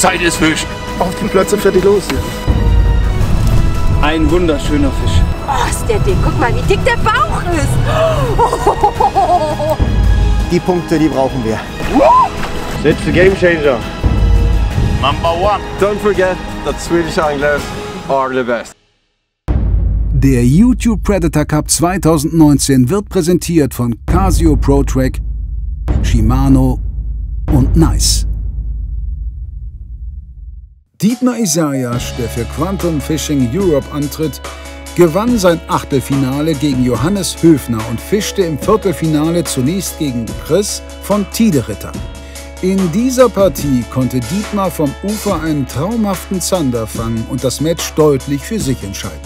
Zeit ist Fisch. Auf die Plätze, fertig, los hier. Ein wunderschöner Fisch. Oh, ist der dick. Guck mal, wie dick der Bauch ist. Die Punkte, die brauchen wir. It's the game changer. Number one. Don't forget that Swedish anglers are the best. Der YouTube Predator Cup 2019 wird präsentiert von Casio Pro Track, Shimano und Nice. Dietmar Isaias, der für Quantum Fishing Europe antritt, gewann sein Achtelfinale gegen Johannes Höfner und fischte im Viertelfinale zunächst gegen Chris von Tideritter. In dieser Partie konnte Dietmar vom Ufer einen traumhaften Zander fangen und das Match deutlich für sich entscheiden.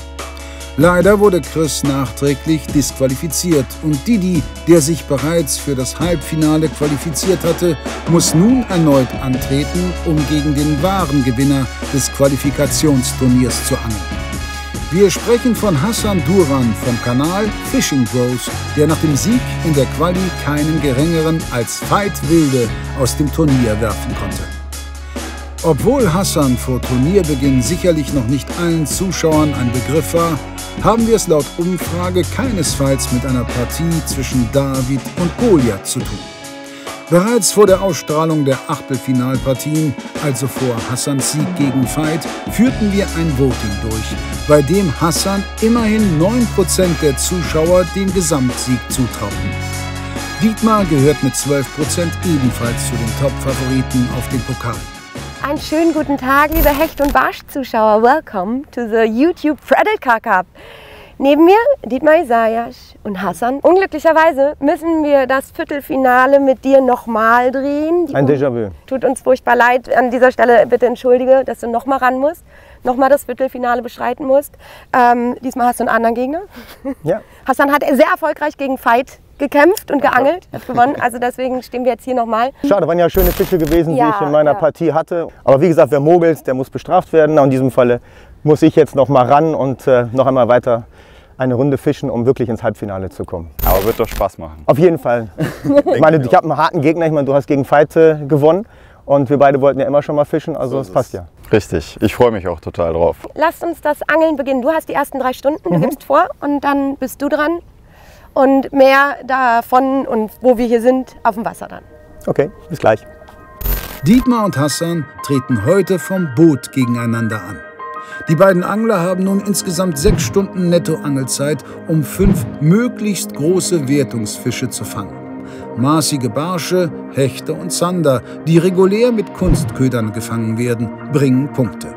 Leider wurde Chris nachträglich disqualifiziert und Didi, der sich bereits für das Halbfinale qualifiziert hatte, muss nun erneut antreten, um gegen den wahren Gewinner des Qualifikationsturniers zu angeln. Wir sprechen von Hassan Duran vom Kanal Fishing Bros, der nach dem Sieg in der Quali keinen geringeren als Veit Wilde aus dem Turnier werfen konnte. Obwohl Hassan vor Turnierbeginn sicherlich noch nicht allen Zuschauern ein Begriff war, haben wir es laut Umfrage keinesfalls mit einer Partie zwischen David und Goliath zu tun. Bereits vor der Ausstrahlung der Achtelfinalpartien, also vor Hassans Sieg gegen Veit, führten wir ein Voting durch, bei dem Hassan immerhin 9% der Zuschauer den Gesamtsieg zutrauten. Dietmar gehört mit 12% ebenfalls zu den Top-Favoriten auf den Pokal. Einen schönen guten Tag, liebe Hecht- und Barsch-Zuschauer. Welcome to the YouTube Predator Cup. Neben mir Dietmar Isaias und Hassan. Unglücklicherweise müssen wir das Viertelfinale mit dir nochmal drehen. Ein Déjà-vu. Tut uns furchtbar leid. An dieser Stelle bitte entschuldige, dass du nochmal ran musst, nochmal das Viertelfinale beschreiten musst. Diesmal hast du einen anderen Gegner. Ja. Hassan hat sehr erfolgreich gegen Veit gekämpft und geangelt, hat gewonnen. Also deswegen stehen wir jetzt hier nochmal. Schade, waren ja schöne Fische gewesen, die Ja, ich in meiner ja. Partie hatte. Aber wie gesagt, wer mogelt, der muss bestraft werden. Und in diesem Falle muss ich jetzt noch mal ran und noch einmal weiter eine Runde fischen, um wirklich ins Halbfinale zu kommen. Aber wird doch Spaß machen. Auf jeden Fall. Ich meine, ich habe einen harten Gegner. Ich meine, du hast gegen Veit gewonnen. Und wir beide wollten ja immer schon mal fischen, also es passt ja. Richtig, ich freue mich auch total drauf. Lasst uns das Angeln beginnen. Du hast die ersten 3 Stunden, du gibst vor und dann bist du dran. Und mehr davon und wo wir hier sind, auf dem Wasser dann. Okay, bis gleich. Dietmar und Hassan treten heute vom Boot gegeneinander an. Die beiden Angler haben nun insgesamt 6 Stunden Nettoangelzeit, um 5 möglichst große Wertungsfische zu fangen. Maßige Barsche, Hechte und Zander, die regulär mit Kunstködern gefangen werden, bringen Punkte.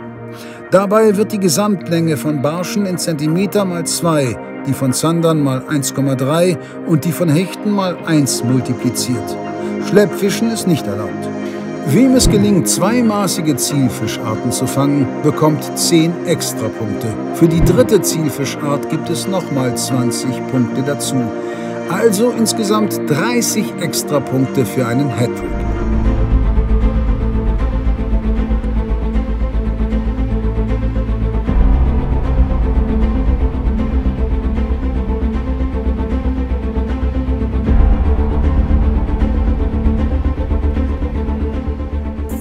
Dabei wird die Gesamtlänge von Barschen in Zentimeter mal 2, die von Zandern mal 1,3 und die von Hechten mal 1 multipliziert. Schleppfischen ist nicht erlaubt. Wem es gelingt, 2 maßige Zielfischarten zu fangen, bekommt 10 Extrapunkte. Für die dritte Zielfischart gibt es nochmal 20 Punkte dazu. Also insgesamt 30 Extrapunkte für einen Hattrick.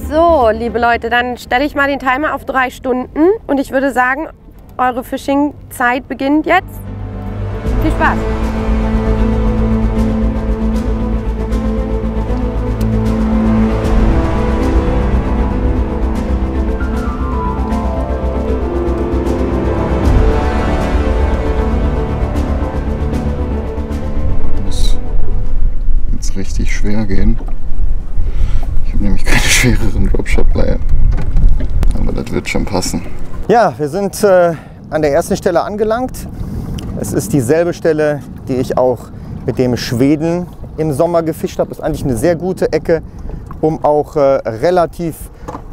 So, liebe Leute, dann stelle ich mal den Timer auf 3 Stunden und ich würde sagen, eure Fishing-Zeit beginnt jetzt. Viel Spaß! Muss jetzt richtig schwer gehen. Ich habe nämlich keine schwereren Dropshot-Bleier. Aber das wird schon passen. Ja, wir sind an der ersten Stelle angelangt. Es ist dieselbe Stelle, die ich auch mit dem Schweden im Sommer gefischt habe. Ist eigentlich eine sehr gute Ecke, um auch relativ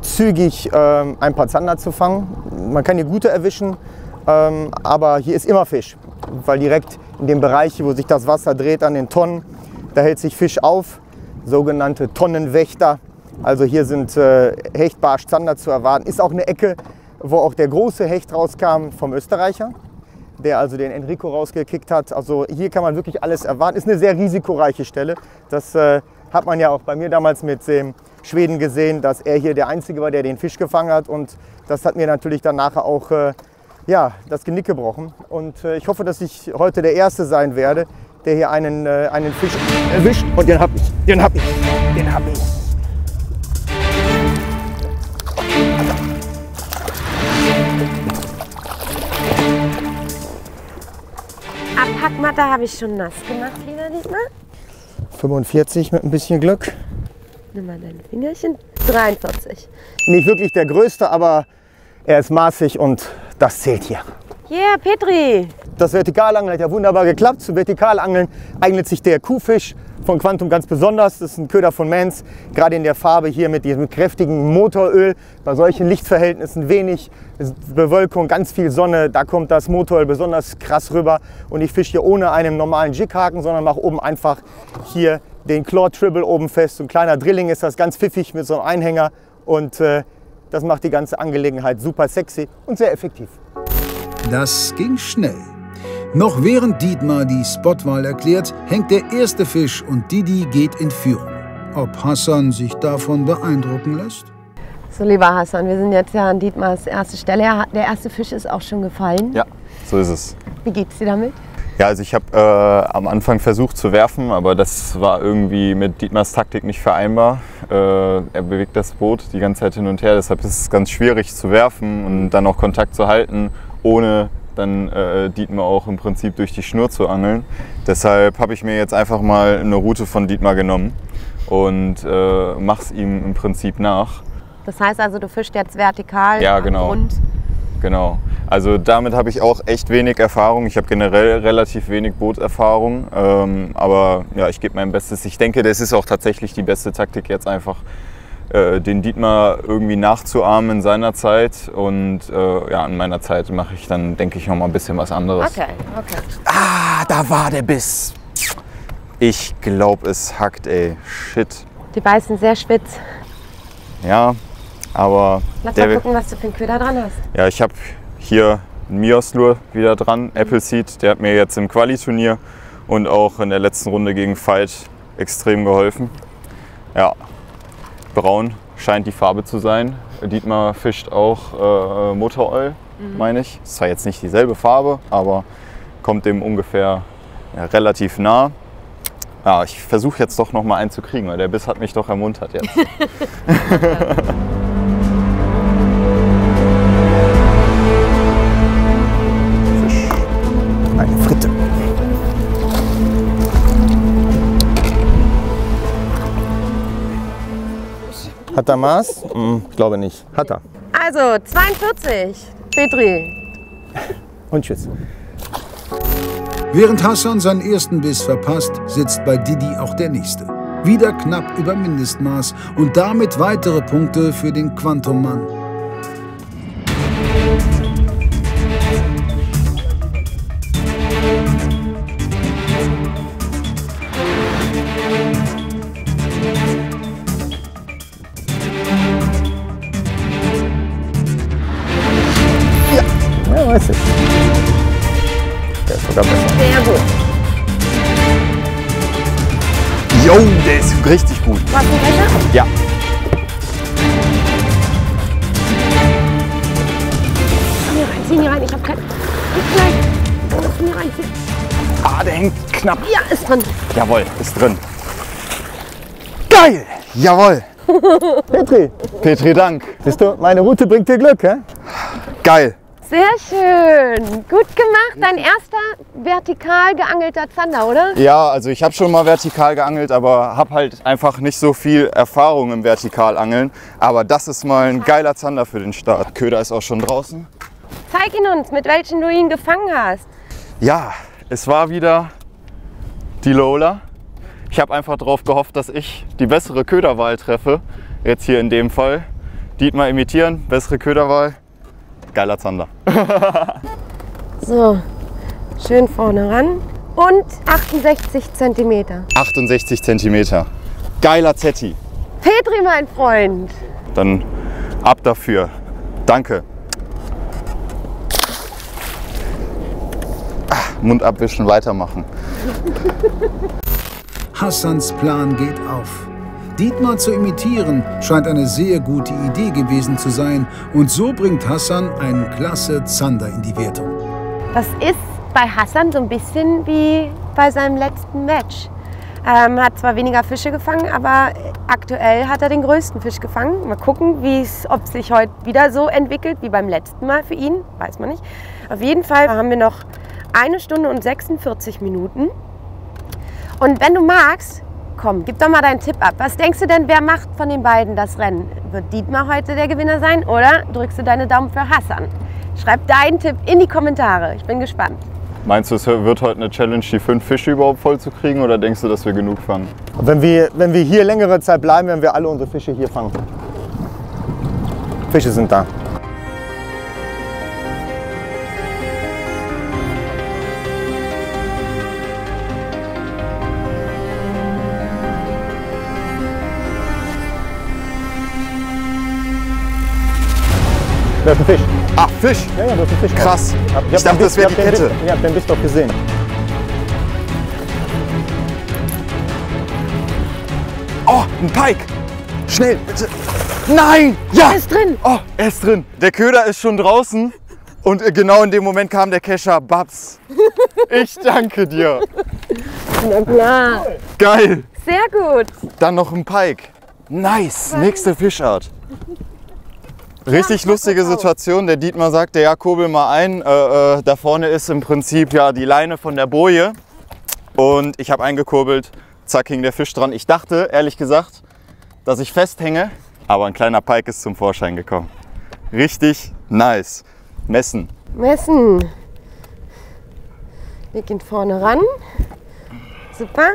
zügig ein paar Zander zu fangen. Man kann hier gute erwischen, aber hier ist immer Fisch, weil direkt in dem Bereich, wo sich das Wasser dreht an den Tonnen, da hält sich Fisch auf, sogenannte Tonnenwächter. Also hier sind Hecht, Barsch, Zander zu erwarten. Ist auch eine Ecke, wo auch der große Hecht rauskam vom Österreicher, der also den Enrico rausgekickt hat. Also hier kann man wirklich alles erwarten. Ist eine sehr risikoreiche Stelle. Das hat man ja auch bei mir damals mit dem Schweden gesehen, dass er hier der Einzige war, der den Fisch gefangen hat. Und das hat mir natürlich dann nachher auch ja, das Genick gebrochen. Und ich hoffe, dass ich heute der Erste sein werde, der hier einen Fisch erwischt. Und den hab ich, den hab ich, den hab ich. Abpackmatte habe ich schon nass gemacht, lieber Dietmar. 45 mit ein bisschen Glück. Nimm mal dein Fingerchen. 43. Nicht wirklich der Größte, aber er ist maßig und das zählt hier. Yeah, Petri! Das Vertikalangeln hat ja wunderbar geklappt. Zum Vertikalangeln eignet sich der Kuhfisch von Quantum ganz besonders. Das ist ein Köder von Mans, gerade in der Farbe hier mit diesem kräftigen Motoröl. Bei solchen Lichtverhältnissen wenig Bewölkung, ganz viel Sonne, da kommt das Motoröl besonders krass rüber. Und ich fische hier ohne einen normalen Jighaken, sondern mache oben einfach hier den Claw Tribble oben fest. So ein kleiner Drilling ist das, ganz pfiffig mit so einem Einhänger. Und das macht die ganze Angelegenheit super sexy und sehr effektiv. Das ging schnell. Noch während Dietmar die Spotwahl erklärt, hängt der erste Fisch und Didi geht in Führung. Ob Hassan sich davon beeindrucken lässt? So, lieber Hassan, wir sind jetzt ja an Dietmars erste Stelle. Der erste Fisch ist auch schon gefallen. Ja, so ist es. Wie geht's dir damit? Ja, also ich habe am Anfang versucht zu werfen, aber das war irgendwie mit Dietmars Taktik nicht vereinbar. Er bewegt das Boot die ganze Zeit hin und her, deshalb ist es ganz schwierig zu werfen und dann auch Kontakt zu halten, ohne dann Dietmar auch im Prinzip durch die Schnur zu angeln. Deshalb habe ich mir jetzt einfach mal eine Route von Dietmar genommen und mache es ihm im Prinzip nach. Das heißt also, du fischst jetzt vertikal ja, am genau. Grund? Genau. Also damit habe ich auch echt wenig Erfahrung. Ich habe generell relativ wenig Bootserfahrung, aber ja, ich gebe mein Bestes. Ich denke, das ist auch tatsächlich die beste Taktik, jetzt einfach den Dietmar irgendwie nachzuahmen in seiner Zeit. Und ja, in meiner Zeit mache ich dann, denke ich, noch mal ein bisschen was anderes. Okay, okay. Ah, da war der Biss. Ich glaube, es hackt, ey. Shit. Die beißen sehr spitz. Ja, aber... Lass mal gucken, was du für einen Köder dran hast. Ja, ich habe hier einen Mios-Lure wieder dran, Appleseed. Der hat mir jetzt im Quali-Turnier und auch in der letzten Runde gegen Veit extrem geholfen. Ja, braun scheint die Farbe zu sein. Dietmar fischt auch Motoröl, meine ich. Ist zwar jetzt nicht dieselbe Farbe, aber kommt dem ungefähr relativ nah. Ja, ich versuche jetzt doch noch mal einen zu kriegen, weil der Biss hat mich doch ermuntert jetzt. Fisch. Eine Fritte. Hat er Maß? Ich glaube nicht. Hat er. Also 42, Petri. Und tschüss. Während Hassan seinen ersten Biss verpasst, sitzt bei Didi auch der nächste. Wieder knapp über Mindestmaß und damit weitere Punkte für den Quantum-Mann. Ja, weiß ich. Der ist sogar besser. Sehr gut. Jo, der ist richtig gut. Was ein Becher? Ja. Zieh ihn hier rein, ich hab keinen. Nein, du musst ihn hier reinziehen. Ah, der hängt knapp. Ja, ist drin. Jawohl, ist drin. Geil! Jawohl! Petri, Petri, Dank. siehst du, meine Route bringt dir Glück, hä? Geil! Sehr schön. Gut gemacht. Dein erster vertikal geangelter Zander, oder? Ja, also ich habe schon mal vertikal geangelt, aber habe halt einfach nicht so viel Erfahrung im Vertikalangeln. Aber das ist mal ein geiler Zander für den Start. Köder ist auch schon draußen. Zeig ihn uns, mit welchen du ihn gefangen hast. Ja, es war wieder die Lola. Ich habe einfach darauf gehofft, dass ich die bessere Köderwahl treffe. Jetzt hier in dem Fall. Dietmar imitieren, bessere Köderwahl. Geiler Zander. So, schön vorne ran. Und 68 cm. 68 cm. Geiler Zetti. Petri, mein Freund. Dann ab dafür. Danke. Mund abwischen, weitermachen. Hassans Plan geht auf. Dietmar zu imitieren scheint eine sehr gute Idee gewesen zu sein. Und so bringt Hassan einen klasse Zander in die Wertung. Das ist bei Hassan so ein bisschen wie bei seinem letzten Match. Hat zwar weniger Fische gefangen, aber aktuell hat er den größten Fisch gefangen. Mal gucken, ob sich heute wieder so entwickelt wie beim letzten Mal für ihn. Weiß man nicht. Auf jeden Fall haben wir noch 1 Stunde und 46 Minuten. Und wenn du magst, komm, gib doch mal deinen Tipp ab. Was denkst du denn, wer macht von den beiden das Rennen? Wird Dietmar heute der Gewinner sein oder drückst du deine Daumen für Hassan? Schreib deinen Tipp in die Kommentare. Ich bin gespannt. Meinst du, es wird heute eine Challenge, die 5 Fische überhaupt voll zu kriegen, oder denkst du, dass wir genug fangen? Wenn wir hier längere Zeit bleiben, werden wir alle unsere Fische hier fangen. Fische sind da. Da ist ein Fisch. Ach, Fisch! Ja, da ist ein Fisch. Krass. Ich dachte, das wäre die Kette. Ihr habt den Biss doch gesehen. Oh, ein Pike! Schnell, bitte! Nein! Ja! Er ist drin! Oh, er ist drin. Der Köder ist schon draußen und genau in dem Moment kam der Kescher. Babs, ich danke dir. Na klar. Geil! Sehr gut. Dann noch ein Pike. Nice, nächste Fischart. Richtig lustige Situation. Der Dietmar sagte, ja, kurbel mal ein. Da vorne ist im Prinzip ja die Leine von der Boje. Und ich habe eingekurbelt. Zack, hing der Fisch dran. Ich dachte, ehrlich gesagt, dass ich festhänge. Aber ein kleiner Pike ist zum Vorschein gekommen. Richtig nice. Messen. Messen. Leg ihn vorne ran. Super.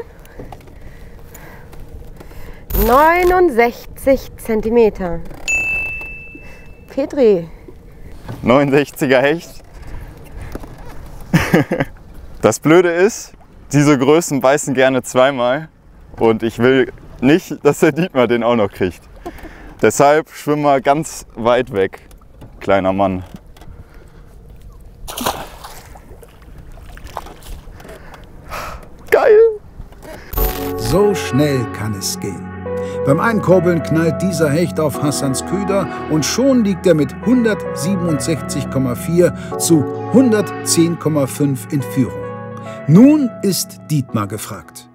69 Zentimeter. Petri. 69er Hecht. Das Blöde ist, diese Größen beißen gerne zweimal. Und ich will nicht, dass der Dietmar den auch noch kriegt. Deshalb schwimm mal ganz weit weg, kleiner Mann. Geil! So schnell kann es gehen. Beim Einkurbeln knallt dieser Hecht auf Hassans Köder und schon liegt er mit 167,4 zu 110,5 in Führung. Nun ist Dietmar gefragt.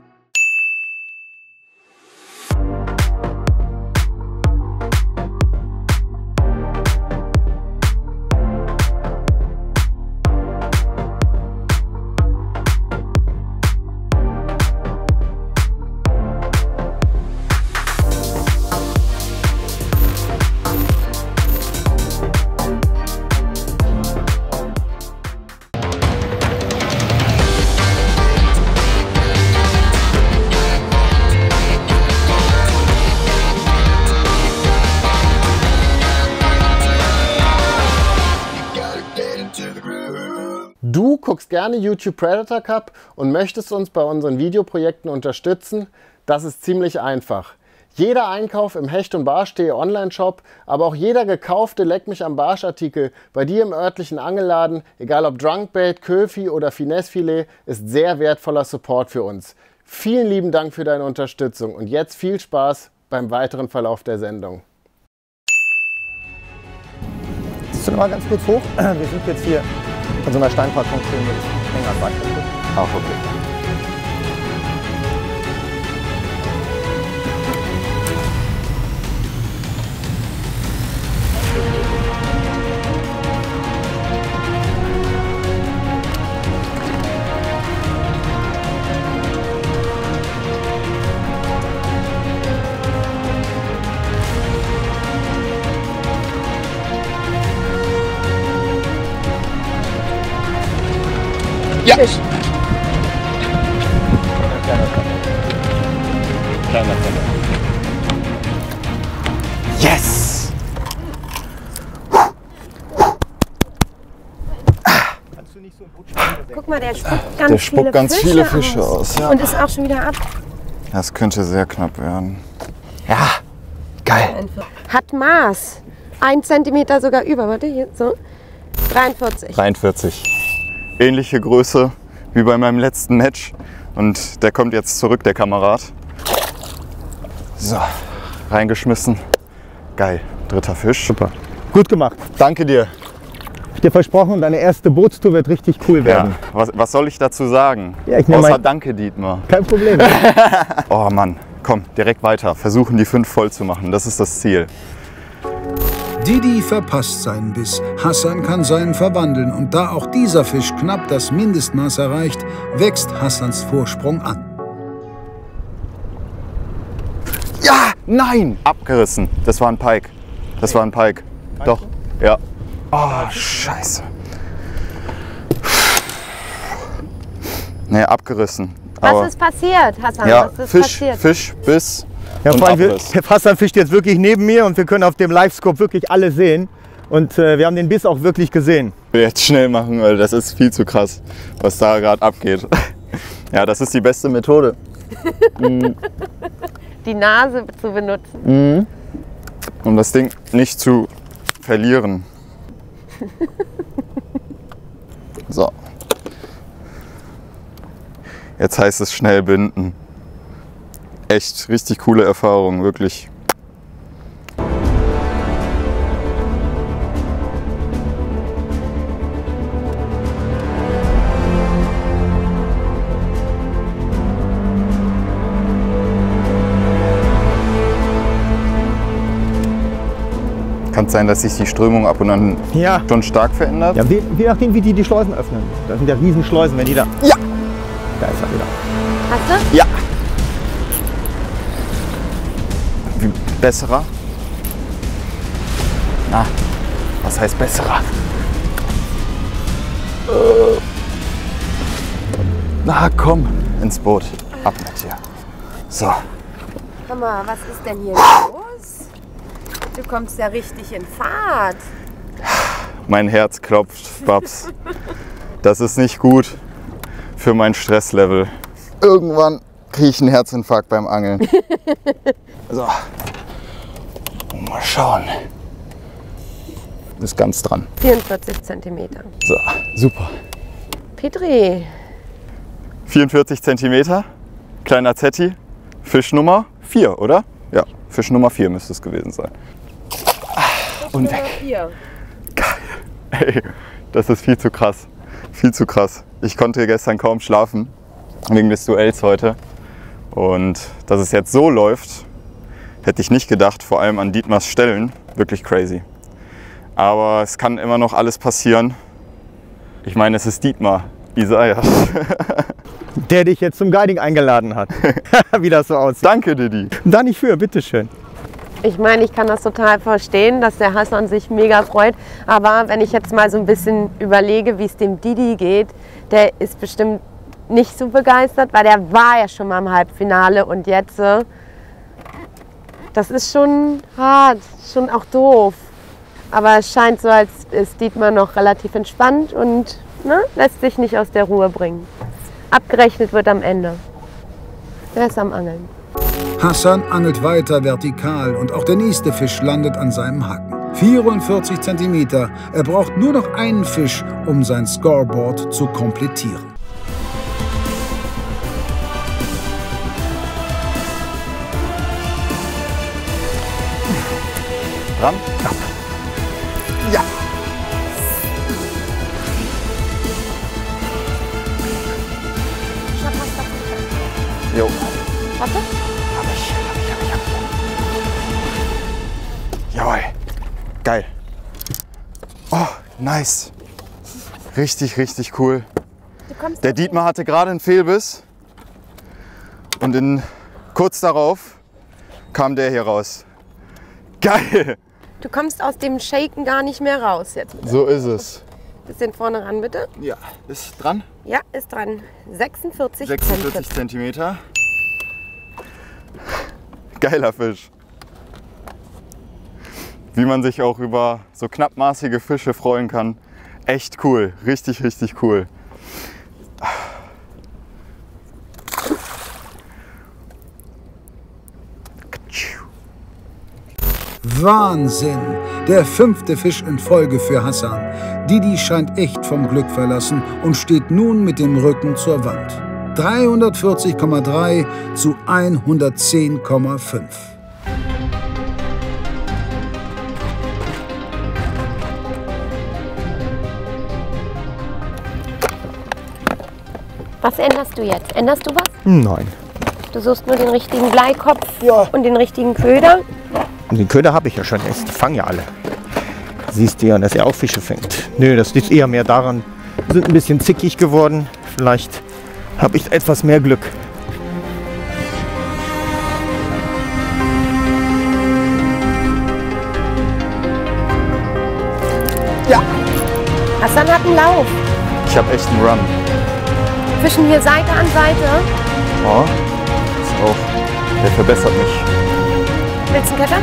Du guckst gerne YouTube Predator Cup und möchtest uns bei unseren Videoprojekten unterstützen? Das ist ziemlich einfach. Jeder Einkauf im Hecht- und Barsch.de Online-Shop, aber auch jeder gekaufte Leck mich am Barsch-Artikel bei dir im örtlichen Angelladen, egal ob Drunkbait, Köfi oder Finessefilet, ist sehr wertvoller Support für uns. Vielen lieben Dank für deine Unterstützung und jetzt viel Spaß beim weiteren Verlauf der Sendung. Siehst du noch mal ganz kurz hoch? Wir sind jetzt hier von so einer Steinpackung mit Hängersack. Ach, okay. Ja. Yes! Guck mal, der spuckt ganz viele Fische aus. Ja. Und ist auch schon wieder ab. Das könnte sehr knapp werden. Ja, geil. Hat Maß. 1 Zentimeter sogar über. Warte, hier, so. 43. 43. Ähnliche Größe wie bei meinem letzten Match. Und der kommt jetzt zurück, der Kamerad. So, reingeschmissen. Geil, dritter Fisch. Super. Gut gemacht. Danke dir. Ich dir versprochen, deine erste Bootstour wird richtig cool werden. Ja, was soll ich dazu sagen? Ja, ich nehme Außer mein... danke, Dietmar. Kein Problem. Oh Mann, komm, direkt weiter. Versuchen die 5 voll zu machen. Das ist das Ziel. Didi verpasst seinen Biss. Hassan kann seinen verwandeln. Und da auch dieser Fisch knapp das Mindestmaß erreicht, wächst Hassans Vorsprung an. Ja, nein! Abgerissen. Das war ein Pike. Das war ein Pike. Doch, ja. Oh, scheiße. Nee, abgerissen. Was ist passiert, Hassan? Ja, Was ist passiert? Fisch, Biss Ja, und vor allem, Abriss. Hassan fischt jetzt wirklich neben mir und wir können auf dem Livescope wirklich alle sehen. Und wir haben den Biss auch wirklich gesehen. Ich will jetzt schnell machen, weil das ist viel zu krass, was da gerade abgeht. Ja, das ist die beste Methode. Die Nase zu benutzen. Um das Ding nicht zu verlieren. So. Jetzt heißt es schnell binden. Echt richtig coole Erfahrung, wirklich. Kann es sein, dass sich die Strömung ab und an Ja. schon stark verändert? Ja, je nachdem, wie die Schleusen öffnen. Das sind ja riesen Schleusen, wenn die da... Ja! Da ist er wieder. Hast du? Ja. Wie besserer? Na, was heißt besserer? Na komm, ins Boot. Ab mit dir. So. Hammer, was ist denn hier los? Du kommst ja richtig in Fahrt. Mein Herz klopft, Babs. Das ist nicht gut für mein Stresslevel. Irgendwann kriege ich einen Herzinfarkt beim Angeln. So. Mal schauen. Ist ganz dran. 44 cm. So, super. Petri, 44 cm, kleiner Zetti, Fisch Nummer 4, oder? Ja, Fisch Nummer 4 müsste es gewesen sein. Und weg. hier. Ey, das ist viel zu krass. Viel zu krass. Ich konnte gestern kaum schlafen, wegen des Duells heute. Und dass es jetzt so läuft, hätte ich nicht gedacht, vor allem an Dietmars Stellen. Wirklich crazy. Aber es kann immer noch alles passieren. Ich meine, es ist Dietmar Isaias. Der dich jetzt zum Guiding eingeladen hat. Wie das so aussieht. Danke, Didi. Da nicht für, bitteschön. Ich meine, ich kann das total verstehen, dass der Hassan sich mega freut. Aber wenn ich jetzt mal so ein bisschen überlege, wie es dem Didi geht, der ist bestimmt nicht so begeistert, weil der war ja schon mal im Halbfinale und jetzt, das ist schon hart, schon auch doof. Aber es scheint so, als ist Dietmar noch relativ entspannt und lässt sich nicht aus der Ruhe bringen. Abgerechnet wird am Ende. Wer ist am Angeln? Hassan angelt weiter vertikal und auch der nächste Fisch landet an seinem Haken. 44 cm. Er braucht nur noch einen Fisch, um sein Scoreboard zu komplettieren. Dran? Ja. Jo. Warte. Hab ich. Jawohl. Geil. Oh, nice. Richtig, richtig cool. Der Dietmar hatte gerade einen Fehlbiss. Und kurz darauf kam der hier raus. Geil. Du kommst aus dem Shaken gar nicht mehr raus jetzt. So ist es. Bisschen vorne ran, bitte. Ja, ist dran. Ja, ist dran. 46 46 Zentimeter. Geiler Fisch. Wie man sich auch über so knappmaßige Fische freuen kann. Echt cool. Richtig, richtig cool. Wahnsinn! Der 5. Fisch in Folge für Hassan. Didi scheint echt vom Glück verlassen und steht nun mit dem Rücken zur Wand. 340,3 zu 110,5. Was änderst du jetzt? Änderst du was? Nein. Du suchst nur den richtigen Bleikopf Ja. und den richtigen Köder. Und den Köder habe ich ja schon. Ich fange ja alle. Siehst du ja, dass er auch Fische fängt. Nö, das liegt eher mehr daran, wir sind ein bisschen zickig geworden. Vielleicht habe ich etwas mehr Glück. Ja, Hassan hat einen Lauf. Ich habe echt einen Run. Fischen hier Seite an Seite. Oh, ist auch, der verbessert mich. Willst du einen Köder?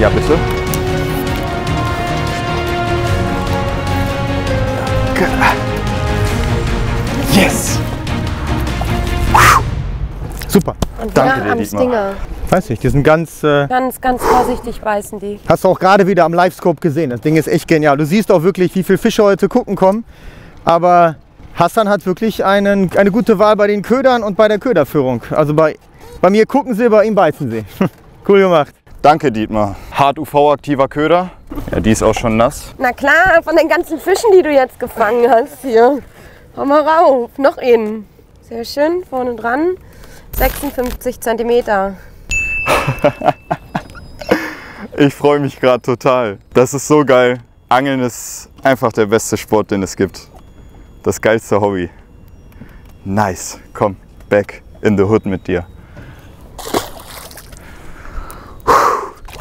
Ja, bitte. Yes! super. Und Danke ja, dir, am Dietmar. Stinger. Weiß nicht, die sind ganz... Ganz vorsichtig beißen die. Hast du auch gerade wieder am Livescope gesehen. Das Ding ist echt genial. Du siehst auch wirklich, wie viele Fische heute gucken kommen. Aber Hassan hat wirklich eine gute Wahl bei den Ködern und bei der Köderführung. Also bei mir gucken sie, bei ihm beißen sie. Cool gemacht. Danke, Dietmar. Hart UV-aktiver Köder. Ja, die ist auch schon nass. Na klar, von den ganzen Fischen, die du jetzt gefangen hast hier. Hau mal rauf. Noch einen. Sehr schön, vorne dran. 56 cm. Ich freue mich gerade total. Das ist so geil. Angeln ist einfach der beste Sport, den es gibt. Das geilste Hobby. Nice. Komm, back in the hood mit dir.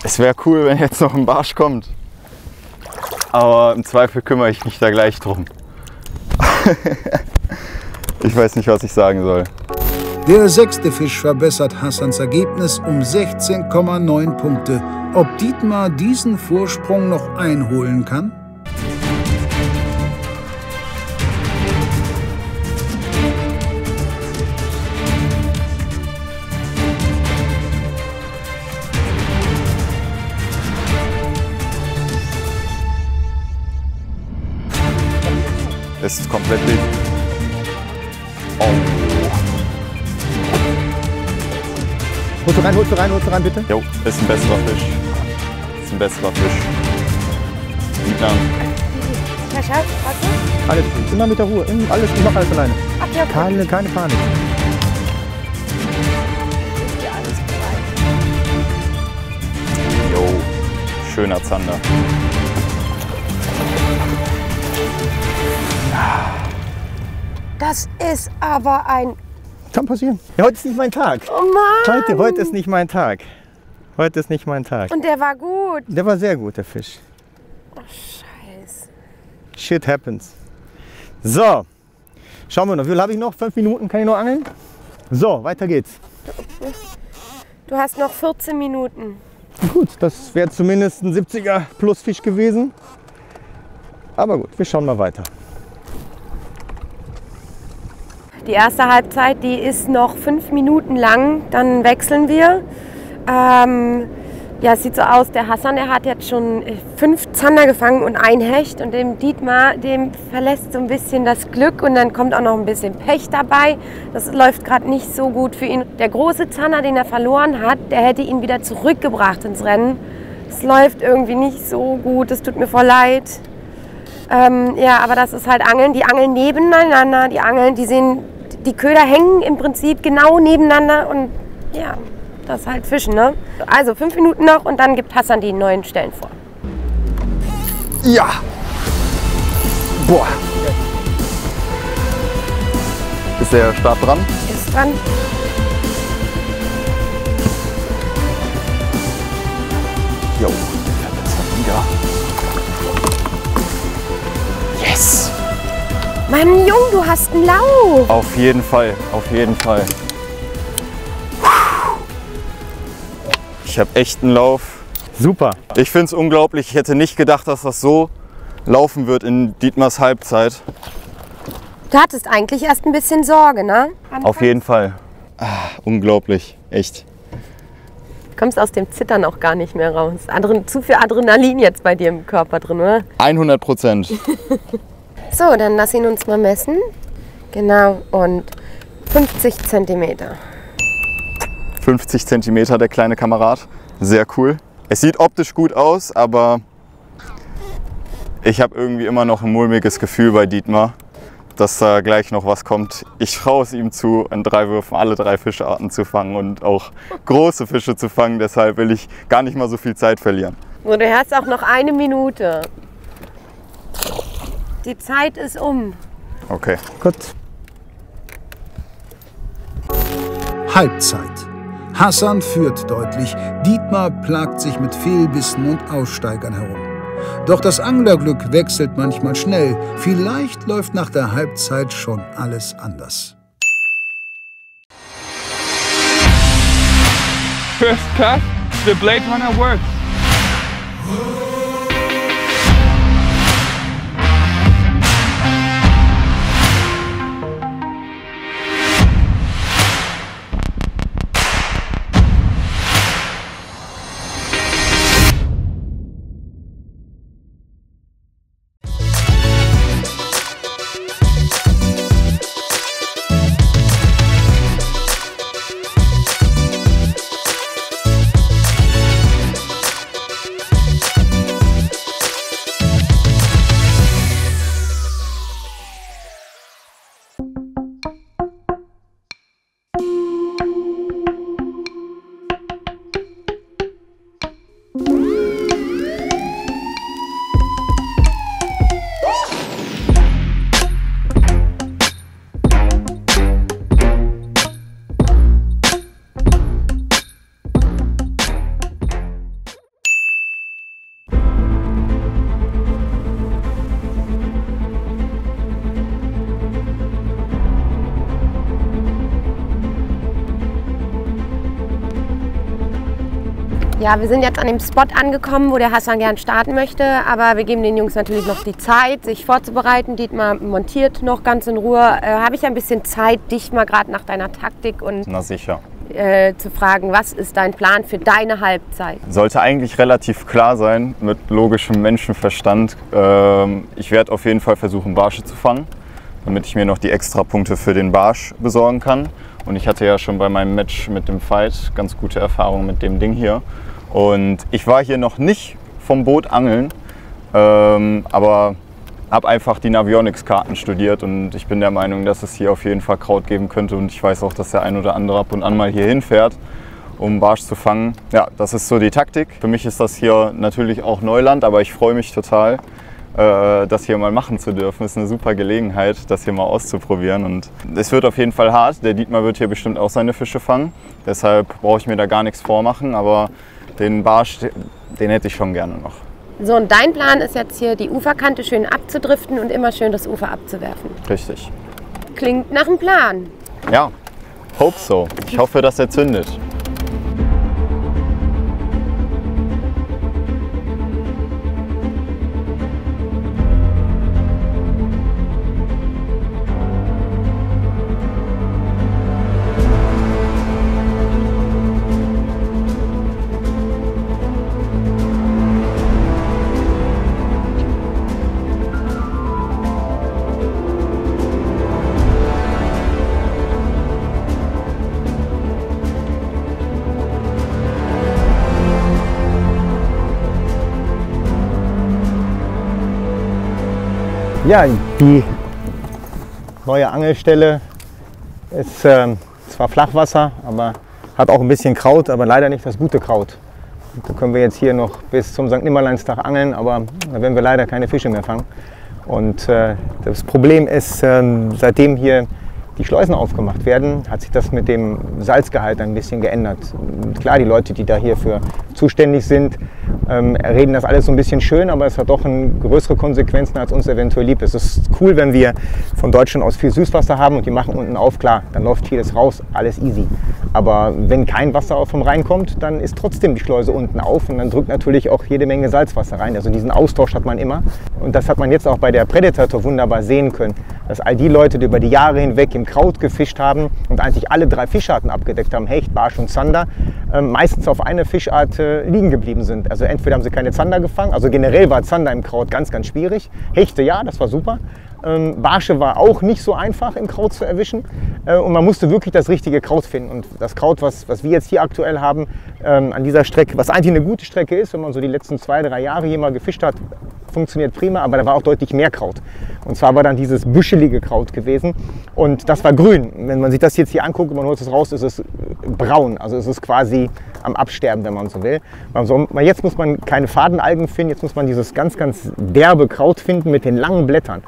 Es wäre cool, wenn jetzt noch ein Barsch kommt. Aber im Zweifel kümmere ich mich da gleich drum. Ich weiß nicht, was ich sagen soll. Der 6. Fisch verbessert Hassans Ergebnis um 16,9 Punkte. Ob Dietmar diesen Vorsprung noch einholen kann? Es ist komplett dick. Oh. Holst du rein, bitte. Jo, ist ein besserer Fisch. Ist ein besserer Fisch. Ja. Ja, Schatz, warte. Alles gut. Immer mit der Ruhe. Alles, ich mach alles alleine. Okay, okay. Keine Panik. Jo, schöner Zander. Das ist aber ein... Kann passieren. Ja, heute ist nicht mein Tag. Oh Mann! Heute ist nicht mein Tag. Heute ist nicht mein Tag. Und der war gut. Der war sehr gut, der Fisch. Oh, Scheiße. Shit happens. So, schauen wir noch. Wie viel habe ich noch? 5 Minuten, kann ich noch angeln? So, weiter geht's. Du hast noch 14 Minuten. Gut, das wäre zumindest ein 70er plus Fisch gewesen. Aber gut, wir schauen mal weiter. Die erste Halbzeit, die ist noch 5 Minuten lang, dann wechseln wir. Ja, es sieht so aus, der Hassan, der hat jetzt schon 5 Zander gefangen und ein Hecht. Und dem Dietmar, dem verlässt so ein bisschen das Glück und dann kommt auch noch ein bisschen Pech dabei. Das läuft gerade nicht so gut für ihn. Der große Zander, den er verloren hat, der hätte ihn wieder zurückgebracht ins Rennen. Es läuft irgendwie nicht so gut, es tut mir voll leid. Ja, aber das ist halt Angeln. Die angeln nebeneinander, die Köder hängen im Prinzip genau nebeneinander und ja, das ist halt Fischen, ne? Also 5 Minuten noch und dann gibt Hassan die neuen Stellen vor. Ja! Boah! Ist der Start dran? Ist dran. Jo, wieder. Yes! Mann, Jung, du hast einen Lauf. Auf jeden Fall, auf jeden Fall. Ich habe echt einen Lauf. Super! Ich finde es unglaublich. Ich hätte nicht gedacht, dass das so laufen wird in Dietmars Halbzeit. Du hattest eigentlich erst ein bisschen Sorge, ne? Auf jeden Fall. Unglaublich, echt. Du kommst aus dem Zittern auch gar nicht mehr raus. Zu viel Adrenalin jetzt bei dir im Körper drin, oder? 100%. So, dann lass ihn uns mal messen. Genau, und 50 cm. 50 cm der kleine Kamerad. Sehr cool. Es sieht optisch gut aus, aber ich habe irgendwie immer noch ein mulmiges Gefühl bei Dietmar. dass da gleich noch was kommt. Ich traue es ihm zu, in 3 Würfen alle 3 Fischarten zu fangen und auch große Fische zu fangen. Deshalb will ich gar nicht mal so viel Zeit verlieren. So, du hast auch noch 1 Minute. Die Zeit ist um. Okay. Gut. Halbzeit. Hassan führt deutlich. Dietmar plagt sich mit Fehlbissen und Aussteigern herum. Doch das Anglerglück wechselt manchmal schnell. Vielleicht läuft nach der Halbzeit schon alles anders. First cut, the Blade Runner works. Ja, wir sind jetzt an dem Spot angekommen, wo der Hassan gern starten möchte, aber wir geben den Jungs natürlich noch die Zeit, sich vorzubereiten. Dietmar montiert noch ganz in Ruhe. Habe ich ein bisschen Zeit, dich mal gerade nach deiner Taktik und Na sicher. Zu fragen, was ist dein Plan für deine Halbzeit? Sollte eigentlich relativ klar sein mit logischem Menschenverstand. Ich werde auf jeden Fall versuchen, Barsche zu fangen, damit ich mir noch die Extrapunkte für den Barsch besorgen kann. Und ich hatte ja schon bei meinem Match mit dem Fight ganz gute Erfahrungen mit dem Ding hier. Und ich war hier noch nicht vom Boot angeln, aber habe einfach die Navionics-Karten studiert und ich bin der Meinung, dass es hier auf jeden Fall Kraut geben könnte. Und ich weiß auch, dass der ein oder andere ab und an mal hier hinfährt, um Barsch zu fangen. Ja, das ist so die Taktik. Für mich ist das hier natürlich auch Neuland, aber ich freue mich total, das hier mal machen zu dürfen. Es ist eine super Gelegenheit, das hier mal auszuprobieren. Und es wird auf jeden Fall hart. Der Dietmar wird hier bestimmt auch seine Fische fangen. Deshalb brauche ich mir da gar nichts vormachen. Aber den Barsch, den hätte ich schon gerne noch. So, und dein Plan ist jetzt hier, die Uferkante schön abzudriften und immer schön das Ufer abzuwerfen. Richtig. Klingt nach einem Plan. Ja, hope so. Ich hoffe, dass er zündet. Ja, die neue Angelstelle ist zwar Flachwasser, aber hat auch ein bisschen Kraut, aber leider nicht das gute Kraut. Da können wir jetzt hier noch bis zum St. Nimmerleinstag angeln, aber da werden wir leider keine Fische mehr fangen. Und das Problem ist, seitdem hier die Schleusen aufgemacht werden, hat sich das mit dem Salzgehalt ein bisschen geändert. Klar, die Leute, die da hierfür zuständig sind, reden das alles so ein bisschen schön, aber es hat doch größere Konsequenzen, als uns eventuell lieb ist. Es ist cool, wenn wir von Deutschland aus viel Süßwasser haben und die machen unten auf, klar, dann läuft vieles raus, alles easy. Aber wenn kein Wasser vom Rhein kommt, dann ist trotzdem die Schleuse unten auf und dann drückt natürlich auch jede Menge Salzwasser rein. Also diesen Austausch hat man immer und das hat man jetzt auch bei der Predator Tour wunderbar sehen können, dass all die Leute, die über die Jahre hinweg im Kraut gefischt haben und eigentlich alle 3 Fischarten abgedeckt haben, Hecht, Barsch und Zander, meistens auf eine Fischart liegen geblieben sind. Also entweder haben sie keine Zander gefangen, also generell war Zander im Kraut ganz, ganz schwierig. Hechte ja, das war super. Barsche war auch nicht so einfach im Kraut zu erwischen und man musste wirklich das richtige Kraut finden. Und das Kraut, was wir jetzt hier aktuell haben, an dieser Strecke, was eigentlich eine gute Strecke ist, wenn man so die letzten 2, 3 Jahre hier mal gefischt hat, funktioniert prima, aber da war auch deutlich mehr Kraut. Und zwar war dann dieses büschelige Kraut gewesen und das war grün. Wenn man sich das jetzt hier anguckt und man holt es raus, ist es braun. Also es ist quasi am Absterben, wenn man so will. Jetzt muss man keine Fadenalgen finden, jetzt muss man dieses ganz, ganz derbe Kraut finden mit den langen Blättern.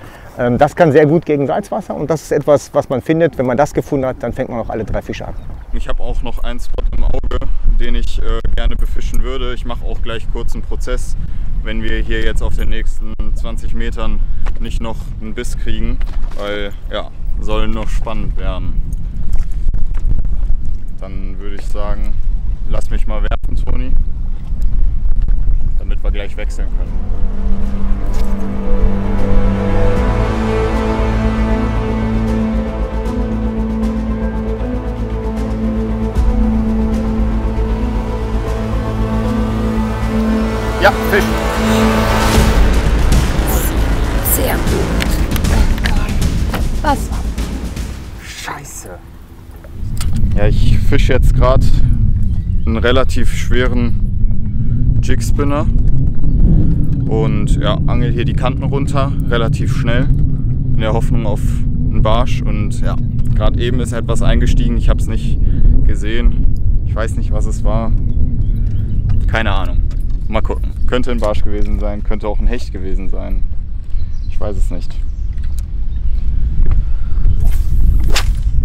Das kann sehr gut gegen Salzwasser und das ist etwas, was man findet. Wenn man das gefunden hat, dann fängt man auch alle 3 Fische an. Ich habe auch noch einen Spot im Auge, den ich gerne befischen würde. Ich mache auch gleich kurz einen Prozess, wenn wir hier jetzt auf den nächsten 20 Metern nicht noch einen Biss kriegen, weil ja, soll noch spannend werden. Dann würde ich sagen, lass mich mal werfen, Toni, damit wir gleich wechseln können. Ja, Fisch. Sehr gut. Was? Scheiße. Ja, ich fische jetzt gerade einen relativ schweren Jigspinner und ja, angel hier die Kanten runter, relativ schnell, in der Hoffnung auf einen Barsch. Und ja, gerade eben ist etwas eingestiegen, ich habe es nicht gesehen. Ich weiß nicht, was es war. Keine Ahnung. Mal gucken. Könnte ein Barsch gewesen sein, könnte auch ein Hecht gewesen sein. Ich weiß es nicht.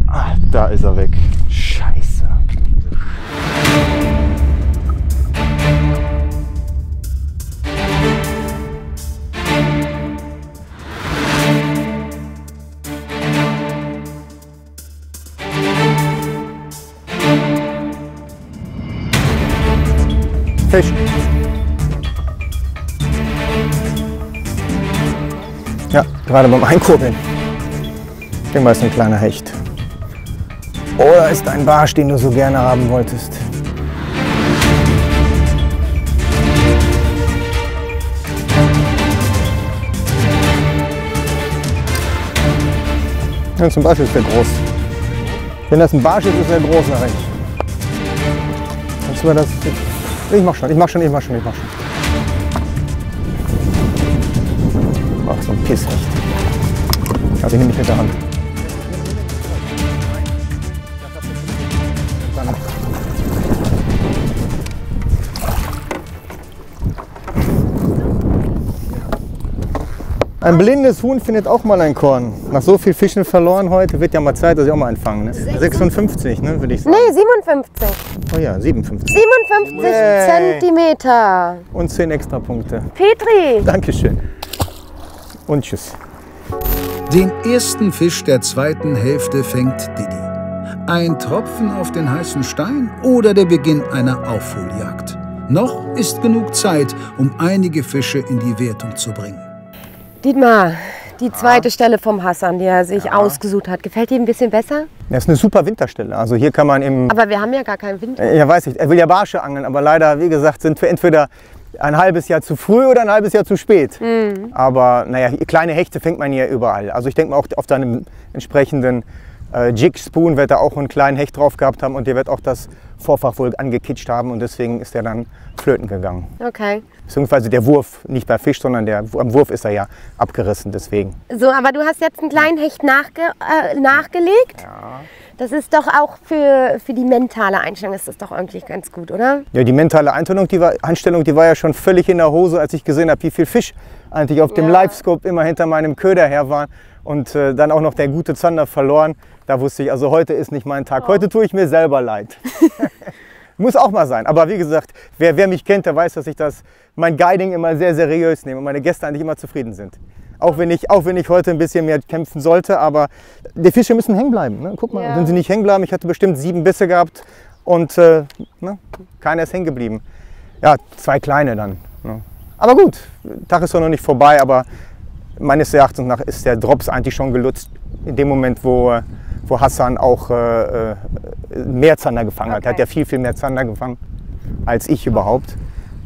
Ah, da ist er weg. Scheiße. Fisch. Ja, gerade beim Einkurbeln. Ich denke mal, es ist ein kleiner Hecht. Oder ist ein Barsch, den du so gerne haben wolltest? Ja, zum Beispiel ist der groß. Wenn das ein Barsch ist, ist er groß nach rechts. Kannst du mir das? Ich mach schon. Ach, so ein Pisshecht. Also ich nehme mich mit der Hand. Ein blindes Huhn findet auch mal ein Korn. Nach so viel Fischen verloren heute, wird ja mal Zeit, dass ich auch mal einfange. Ne? 56, ne, würde ich sagen. Nee, 57. Oh ja, 57. 57 Zentimeter. Und 10 extra Punkte. Petri. Dankeschön. Und tschüss. Den ersten Fisch der zweiten Hälfte fängt Didi. Ein Tropfen auf den heißen Stein oder der Beginn einer Aufholjagd. Noch ist genug Zeit, um einige Fische in die Wertung zu bringen. Dietmar, die zweite Stelle vom Hassan, die er sich ausgesucht hat, gefällt dir ein bisschen besser? Das ist eine super Winterstelle. Also hier kann man im... Aber wir haben ja gar keinen Winter. Ja, weiß ich. Er will ja Barsche angeln, aber leider, wie gesagt, sind wir entweder ein halbes Jahr zu früh oder ein halbes Jahr zu spät. Aber naja, kleine Hechte fängt man hier überall. Also ich denke mal, auch auf deinem entsprechenden Jig-Spoon wird er auch einen kleinen Hecht drauf gehabt haben und der wird auch das Vorfach wohl angekitscht haben und deswegen ist er dann flöten gegangen. Okay. Beziehungsweise der Wurf, nicht bei Fisch, sondern am Wurf ist er ja abgerissen, deswegen. So, aber du hast jetzt einen kleinen Hecht nachgelegt. Ja. Das ist doch auch für die mentale Einstellung ist das doch irgendwie ganz gut, oder? Ja, die mentale Einstellung, die war ja schon völlig in der Hose, als ich gesehen habe, wie viel Fisch eigentlich auf dem Livescope immer hinter meinem Köder her waren und dann auch noch der gute Zander verloren. Da wusste ich, also heute ist nicht mein Tag. Heute tue ich mir selber leid. Muss auch mal sein. Aber wie gesagt, wer mich kennt, der weiß, dass ich mein Guiding immer sehr seriös nehme und meine Gäste eigentlich immer zufrieden sind. Auch wenn ich heute ein bisschen mehr kämpfen sollte, aber die Fische müssen hängen bleiben. Ne? Guck mal, wenn sie nicht hängen bleiben, ich hatte bestimmt 7 Bisse gehabt und keiner ist hängen geblieben. Ja, 2 kleine dann. Ne? Aber gut, der Tag ist doch noch nicht vorbei, aber meines Erachtens nach ist der Drops eigentlich schon gelutzt. In dem Moment, wo Hassan auch mehr Zander gefangen hat. Er hat ja viel mehr Zander gefangen als ich überhaupt.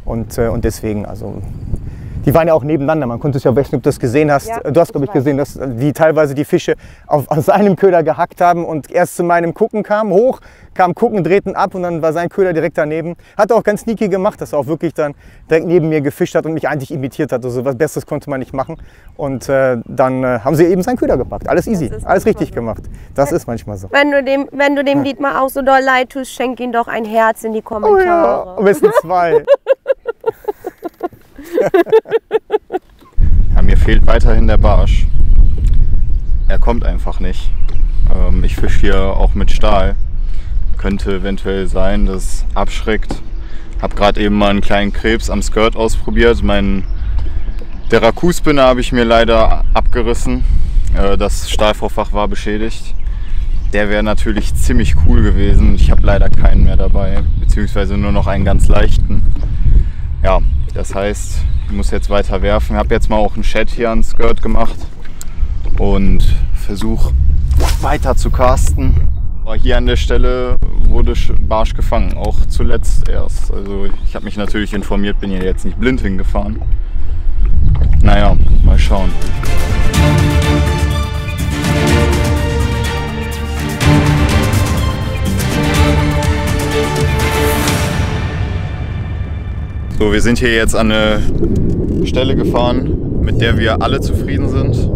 Und deswegen, also Die waren ja auch nebeneinander, man konnte es ja wechseln, ob du das gesehen hast. Ja, Du hast, glaube ich, gesehen, dass die teilweise die Fische aus einem Köder gehackt haben und erst zu meinem Gucken kam, hoch, kam gucken, drehten ab und dann war sein Köder direkt daneben. Hat er auch ganz sneaky gemacht, dass er auch wirklich dann direkt neben mir gefischt hat und mich eigentlich imitiert hat. Also was Besseres konnte man nicht machen. Und dann haben sie eben seinen Köder gepackt. Alles easy, alles richtig gemacht. Das ist manchmal so. Wenn du dem Dietmar auch so doll leid tust, schenk ihm doch ein Herz in die Oh ja, Kommentare. am besten 2. Ja, mir fehlt weiterhin der Barsch. Er kommt einfach nicht. Ich fische hier auch mit Stahl. Könnte eventuell sein, dass es abschreckt. Habe gerade eben mal einen kleinen Krebs am Skirt ausprobiert. Der Raku-Spinner habe ich mir leider abgerissen. Das Stahlvorfach war beschädigt. Der wäre natürlich ziemlich cool gewesen. Ich habe leider keinen mehr dabei, beziehungsweise nur noch einen ganz leichten. Ja, das heißt, ich muss jetzt weiter werfen. Ich habe jetzt mal auch einen Shed hier an Skirt gemacht und versuche weiter zu casten. Aber hier an der Stelle wurde Barsch gefangen, auch zuletzt erst. Also ich habe mich natürlich informiert, bin hier jetzt nicht blind hingefahren. Naja, mal schauen. So, wir sind hier jetzt an eine Stelle gefahren, mit der wir alle zufrieden sind.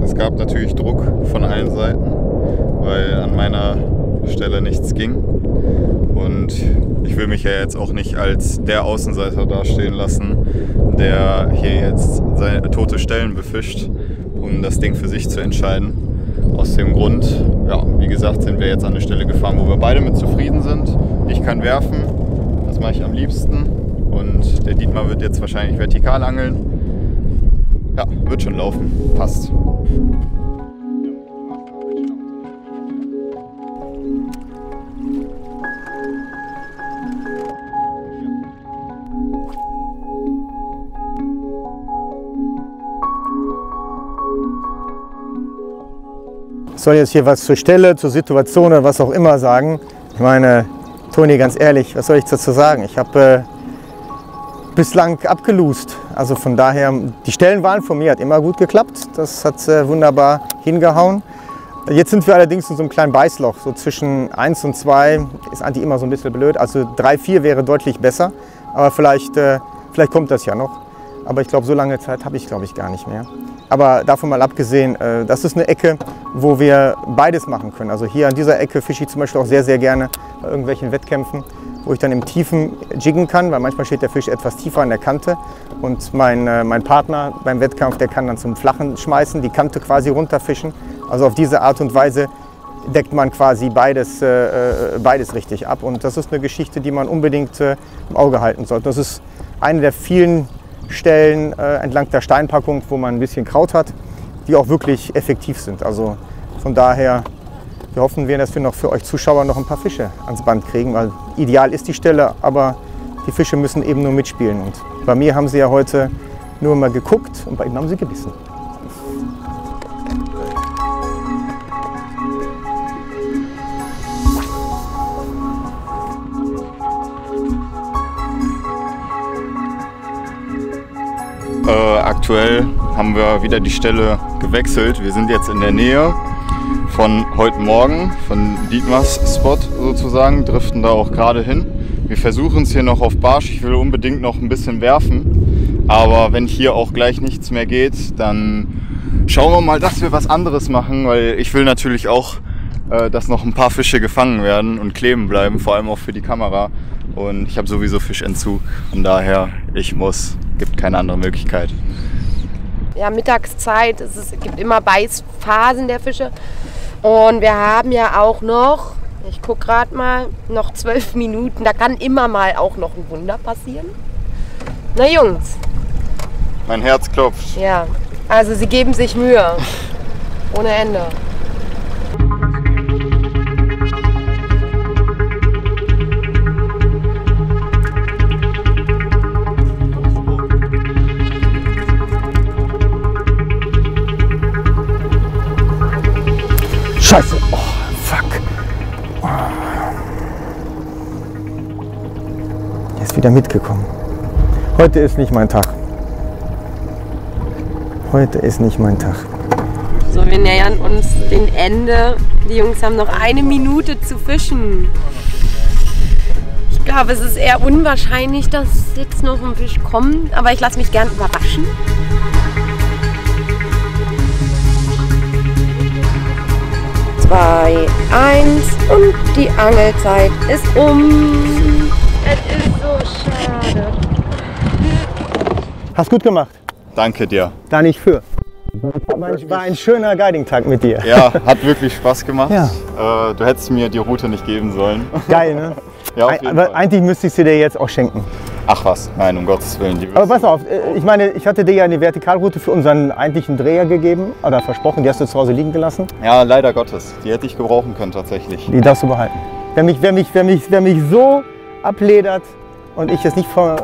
Es gab natürlich Druck von allen Seiten, weil an meiner Stelle nichts ging. Und ich will mich ja jetzt auch nicht als der Außenseiter dastehen lassen, der hier jetzt seine tote Stellen befischt, um das Ding für sich zu entscheiden. Aus dem Grund, ja, wie gesagt, sind wir jetzt an eine Stelle gefahren, wo wir beide mit zufrieden sind. Ich kann werfen, das mache ich am liebsten. Und der Dietmar wird jetzt wahrscheinlich vertikal angeln. Ja, wird schon laufen, passt. Ich soll jetzt hier was zur Stelle, zur Situation oder was auch immer sagen. Ich meine, Toni, ganz ehrlich, was soll ich dazu sagen? Ich habe bislang abgelost. Also von daher, die Stellenwahl von mir hat immer gut geklappt. Das hat wunderbar hingehauen. Jetzt sind wir allerdings in so einem kleinen Beißloch. So zwischen 1 und 2 ist eigentlich immer so ein bisschen blöd. Also 3, 4 wäre deutlich besser. Aber vielleicht kommt das ja noch. Aber ich glaube, so lange Zeit habe ich, glaube ich, gar nicht mehr. Aber davon mal abgesehen, das ist eine Ecke, wo wir beides machen können. Also hier an dieser Ecke fische ich zum Beispiel auch sehr, sehr gerne bei irgendwelchen Wettkämpfen, wo ich dann im Tiefen jiggen kann, weil manchmal steht der Fisch etwas tiefer an der Kante. Und mein Partner beim Wettkampf, der kann dann zum Flachen schmeißen, die Kante quasi runterfischen. Also auf diese Art und Weise deckt man quasi beides richtig ab. Und das ist eine Geschichte, die man unbedingt im Auge halten sollte. Das ist eine der vielen Stellen entlang der Steinpackung, wo man ein bisschen Kraut hat, die auch wirklich effektiv sind. Also von daher hoffen wir, dass wir noch für euch Zuschauer noch ein paar Fische ans Band kriegen, weil ideal ist die Stelle, aber die Fische müssen eben nur mitspielen. Und bei mir haben sie ja heute nur mal geguckt und bei ihnen haben sie gebissen. Aktuell haben wir wieder die Stelle gewechselt. Wir sind jetzt in der Nähe von heute Morgen, von Dietmars Spot sozusagen, driften da auch gerade hin. Wir versuchen es hier noch auf Barsch. Ich will unbedingt noch ein bisschen werfen, aber wenn hier auch gleich nichts mehr geht, dann schauen wir mal, dass wir was anderes machen, weil ich will natürlich auch, dass noch ein paar Fische gefangen werden und kleben bleiben, vor allem auch für die Kamera. Und ich habe sowieso Fischentzug, von daher gibt keine andere Möglichkeit. Ja, Mittagszeit, es gibt immer Beißphasen der Fische. Und wir haben ja auch noch, ich gucke gerade mal, noch 12 Minuten. Da kann immer mal auch noch ein Wunder passieren. Na Jungs. Mein Herz klopft. Ja, also sie geben sich Mühe. Ohne Ende. Scheiße! Oh, fuck! Oh. Er ist wieder mitgekommen. Heute ist nicht mein Tag. Heute ist nicht mein Tag. So, wir nähern uns dem Ende. Die Jungs haben noch 1 Minute zu fischen. Ich glaube, es ist eher unwahrscheinlich, dass jetzt noch ein Fisch kommt. Aber ich lasse mich gern überraschen. Zwei, 1 und die Angelzeit ist um. Es ist so schade. Hast gut gemacht. Danke dir. Da nicht für. War ein schöner Guiding-Tag mit dir. Ja, hat wirklich Spaß gemacht. Ja. Du hättest mir die Route nicht geben sollen. Geil, ne? Ja, auf jeden Aber Fall. eigentlich müsste ich sie dir jetzt auch schenken. Ach was, nein, um Gottes Willen. Die Aber pass auf, ich meine, ich hatte dir ja eine Vertikalroute für unseren eigentlichen Dreher gegeben oder versprochen, die hast du zu Hause liegen gelassen. Ja, leider Gottes. Die hätte ich gebrauchen können tatsächlich. Die darfst du behalten. Wer mich so abledert und ich es nicht vor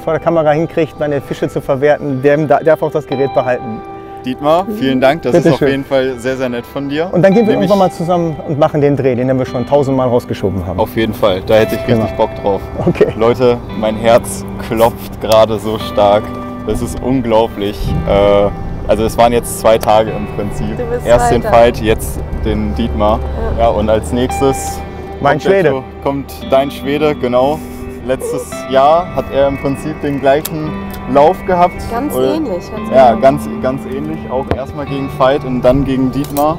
der Kamera hinkriegt, meine Fische zu verwerten, der darf auch das Gerät behalten. Dietmar, vielen Dank. Das Bitte ist auf schön. jeden Fall sehr, sehr nett von dir. Und dann gehen wir Nämlich- irgendwann mal zusammen und machen den Dreh, den wir schon 1000-mal rausgeschoben haben. Auf jeden Fall, da hätte ich richtig Genau. Bock drauf. Okay. Leute, mein Herz klopft gerade so stark. Das ist unglaublich. Also es waren jetzt 2 Tage im Prinzip. Du bist Erst den weiter. Fight, jetzt den Dietmar. Ja, und als nächstes Mein Schwede. kommt dein Schwede, genau. Letztes Jahr hat er im Prinzip den gleichen Lauf gehabt. Ganz Oder- ähnlich. Ja, ganz ähnlich. Auch erstmal gegen Veit und dann gegen Dietmar.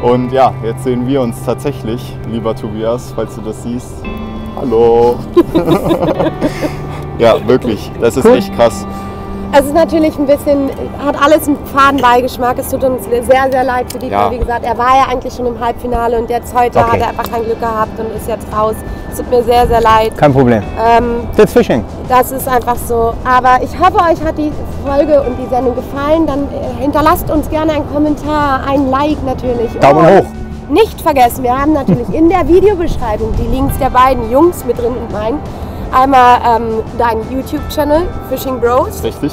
Und ja, jetzt sehen wir uns tatsächlich, lieber Tobias, falls du das siehst. Hallo. Ja, wirklich. Das ist Cool. echt krass. Es ist natürlich ein bisschen, hat alles einen faden Beigeschmack. Es tut uns sehr, sehr leid für Dietmar. Ja. Wie gesagt, er war ja eigentlich schon im Halbfinale und jetzt heute Okay. hat er einfach kein Glück gehabt und ist jetzt raus. Es tut mir sehr, sehr leid. Kein Problem. That's fishing. Das ist einfach so. Aber ich hoffe, euch hat die Folge und die Sendung gefallen. Dann hinterlasst uns gerne einen Kommentar, ein Like natürlich. Daumen Und hoch. Nicht vergessen, wir haben natürlich in der Videobeschreibung die Links der beiden Jungs mit drin und meinen. Einmal deinen YouTube-Channel, Fishing Bros, Richtig?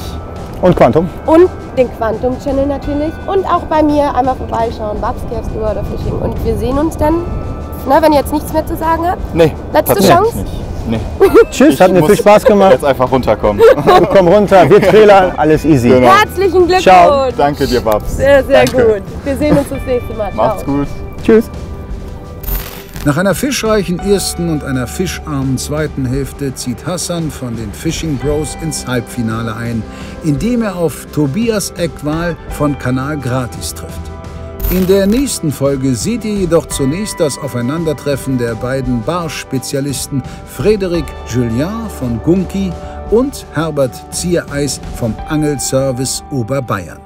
Und Quantum. und den Quantum-Channel natürlich. Und auch bei mir einmal vorbeischauen, Babscaps oder Fishing. Und wir sehen uns dann, wenn ihr jetzt nichts mehr zu sagen habt. Nee. Letzte tatsächlich Chance? Nicht. Nee. Tschüss, hat mir muss viel Spaß gemacht. Jetzt einfach runterkommen. Komm runter, wir trällern, alles easy. Genau. Herzlichen Glückwunsch! Ciao. Danke dir, Babs. Sehr, sehr Danke. gut. Wir sehen uns das nächste Mal. Ciao. Macht's gut. Tschüss. Nach einer fischreichen ersten und einer fischarmen zweiten Hälfte zieht Hassan von den Fishing Bros ins Halbfinale ein, indem er auf Tobias Eckwahl von Kanal Gratis trifft. In der nächsten Folge seht ihr jedoch zunächst das Aufeinandertreffen der beiden Barsch-Spezialisten Frédéric Julien von Gunki und Herbert Ziereis vom Angelservice Oberbayern.